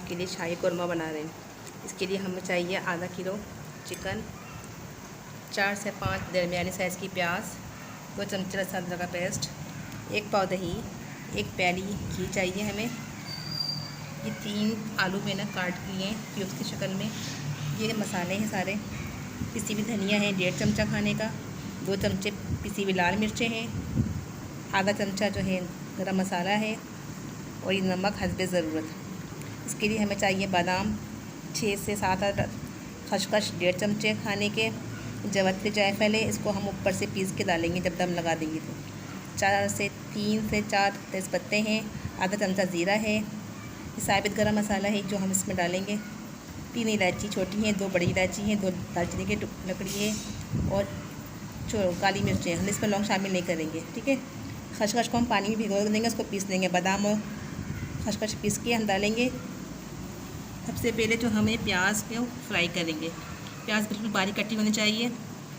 आपके लिए शाही कौरमा बना रहे हैं। इसके लिए हमें चाहिए आधा किलो चिकन, 4 से 5 दरमियानी साइज़ की प्याज, 2 चमचे लहसुन अदरक का पेस्ट, 1 पाव दही, 1 प्याली घी चाहिए हमें। ये 3 आलू मैंने काट लिए क्यूब्स की शक्ल में। ये मसाले हैं सारे। पिसी हुई धनिया है 1.5 चमचा खाने का, 2 चमचे पिसी हुई लाल मिर्चें हैं, आधा चमचा जो है गरम मसाला है और ये नमक हस्बे ज़रूरत। इसके लिए हमें चाहिए बादाम 6 से 7 खसखस 1.5 चमचे खाने के, जवत्री जायफल है, इसको हम ऊपर से पीस के डालेंगे जब दम लगा देंगे तो। 3 से 4 तेज़पत्ते हैं, आधा चमचा ज़ीरा है, साबित गरम मसाला है जो हम इसमें डालेंगे। 3 इलायची छोटी हैं, 2 बड़ी इलायची हैं, 2 दालचीनी की लकड़ी है और काली मिर्चें। हम इसमें लौंग शामिल नहीं करेंगे, ठीक है। खसखस को हम पानी में भिगो देंगे, उसको पीस देंगे। बादाम और खसखस पीस के हम डालेंगे। सबसे पहले जो हमें प्याज को फ्राई करेंगे, प्याज बिल्कुल बारीक कटी होनी चाहिए।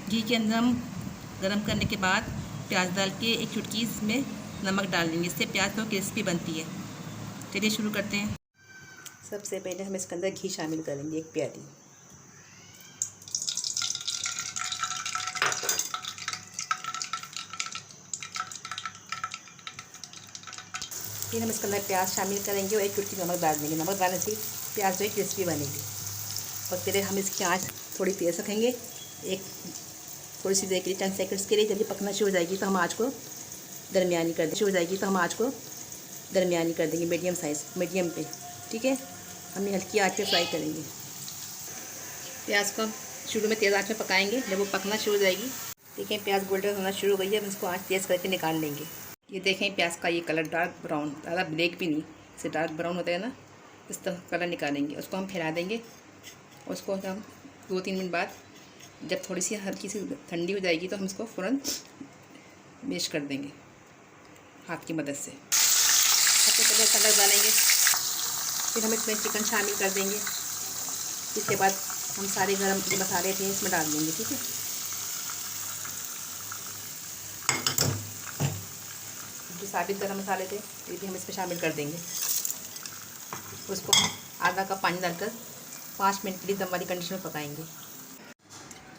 घी के अंदर हम गरम करने के बाद प्याज डाल के एक चुटकी इसमें नमक डाल देंगे, इससे प्याज तो क्रिस्पी बनती है। चलिए शुरू करते हैं। सबसे पहले हम इसके अंदर घी शामिल करेंगे 1 प्याली। फिर हम इसके अंदर प्याज शामिल करेंगे और 1 चुटकी नमक डाल देंगे। नमक डालने से प्याज जो है क्रिस्पी बनेगी। और फिर हम इसकी आंच थोड़ी तेज़ रखेंगे, थोड़ी सी देर के लिए 10 सेकंड्स के लिए। जब ये पकना शुरू हो जाएगी तो हम आँच को दरमियानी कर देंगे, मीडियम पे, ठीक है। हम ये हल्की आंच पे फ्राई करेंगे। प्याज को हम शुरू में तेज़ आंच में पकाएंगे, जब वो पकना शुरू हो जाएगी, देखें प्याज गोल्डन होना शुरू हो गई है, हम इसको आंच तेज़ करके निकाल लेंगे। ये देखें प्याज का ये कलर डार्क ब्राउन, ज़्यादा ब्लैक भी नहीं, इससे डार्क ब्राउन होता है ना, इस तरह कलर निकालेंगे। उसको हम फैला देंगे। उसको हम 2-3 मिनट बाद जब थोड़ी सी हल्की सी ठंडी हो जाएगी तो हम इसको फ़ौरन मैश कर देंगे हाथ की मदद से। सबसे पहले कलर डालेंगे, फिर हम इसमें चिकन शामिल कर देंगे। इसके बाद हम सारे गरम जो मसाले थे इसमें डाल देंगे, ठीक है। जो साबित गरम मसाले थे ये भी हम इसमें शामिल कर देंगे। उसको हम आधा कप पानी डालकर 5 मिनट के लिए दम वाली कंडीशन में पकाएंगे।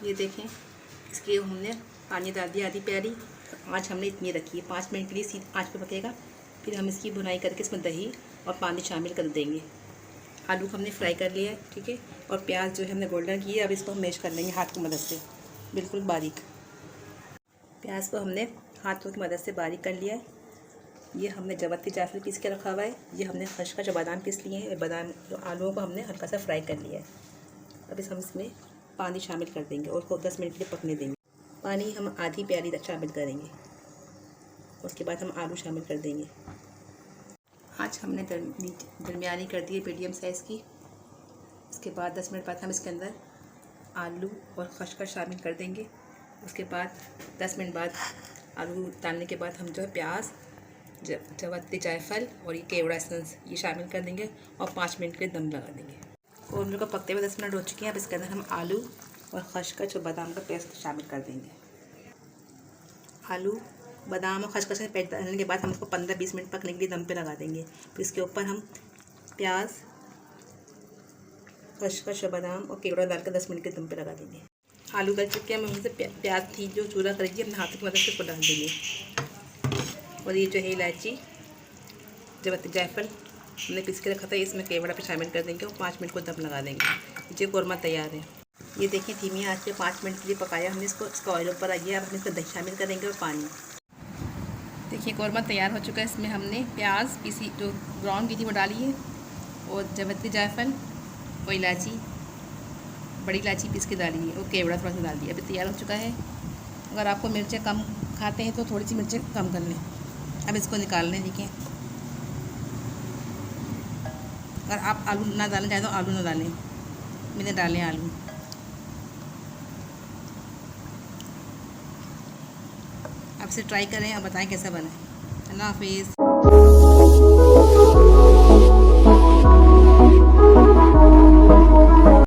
ये देखें इसके हमने पानी डाल दिया आधी प्याली, आँच हमने इतनी रखी है। 5 मिनट के लिए सीधी आँच पे पकेगा। फिर हम इसकी भुनाई करके इसमें दही और पानी शामिल कर देंगे। आलू को हमने फ्राई कर लिया है, ठीक है। और प्याज जो है हमने गोल्डन की है, अब इसको हम मैश कर लेंगे हाथ की मदद से, बिल्कुल बारीक। प्याज को हमने हाथों की मदद से बारीक कर लिया है। ये हमने जवत्री जायफल पीस के रखा हुआ है। ये हमने खसखस बादाम पीस लिए हैं। बादाम जो आलूओं को हमने हल्का सा फ्राई कर लिया है। अब हम इसमें पानी शामिल कर देंगे और उसको 10 मिनट के लिए पकने देंगे। पानी हम आधी प्याली तक शामिल करेंगे। उसके बाद हम आलू शामिल कर देंगे। आँच हमने दरमियानी कर दी है, मीडियम साइज़ की। उसके बाद 10 मिनट बाद हम इसके अंदर आलू और खसखस शामिल कर देंगे। उसके बाद 10 मिनट बाद आलू डालने के बाद हम जो है प्याज, जवत्री जायफल और ये केवड़ा एसेंस ये शामिल कर देंगे और 5 मिनट के लिए दम लगा देंगे। कौरमे को पकते हुए 10 मिनट हो चुके हैं। अब इसके अंदर हम आलू और खसखस और बादाम का पेस्ट शामिल कर देंगे। आलू, बादाम और खसखस का पेस्ट डालने के बाद हम इसको 15-20 मिनट पकने के लिए दम पे लगा देंगे। फिर इसके ऊपर हम प्याज, खसखस और बादाम और केवड़ा डालकर 10 मिनट के दम पे लगा देंगे। आलू गल चुके हैं, हम उनसे प्याज थी जो चूरा करेंगे अपने हाथों की मदद से उसको डाल देंगे। और ये जो है इलायची, जवत्री जायफल हमने पीस के रखा था, इसमें केवड़ा पे शामिल कर देंगे और 5 मिनट को दम लगा देंगे। ये कौरमा तैयार है। ये देखें धीमी आंच पे 5 मिनट के लिए पकाया हमने इसको। इसका ऑयल ऊपर आ गया। अब हम इसमें दही शामिल करेंगे और पानी। देखिए कौरमा तैयार हो चुका है। इसमें हमने प्याज पीसी जो ब्राउन की थी वो डाली है और जवत्री जायफल और इलायची, बड़ी इलायची पीस के डाली है और केवड़ा थोड़ा सा डाल दिया। अभी तैयार हो चुका है। अगर आपको मिर्चें कम खाते हैं तो थोड़ी सी मिर्चें कम कर लें। अब इसको निकाल लें। देखिए अगर आप आलू ना डालना चाहें तो आलू ना डालें, मैंने डाले आलू। आप इसे ट्राई करें और बताएं कैसा बना है। अल्लाह हाफिज़।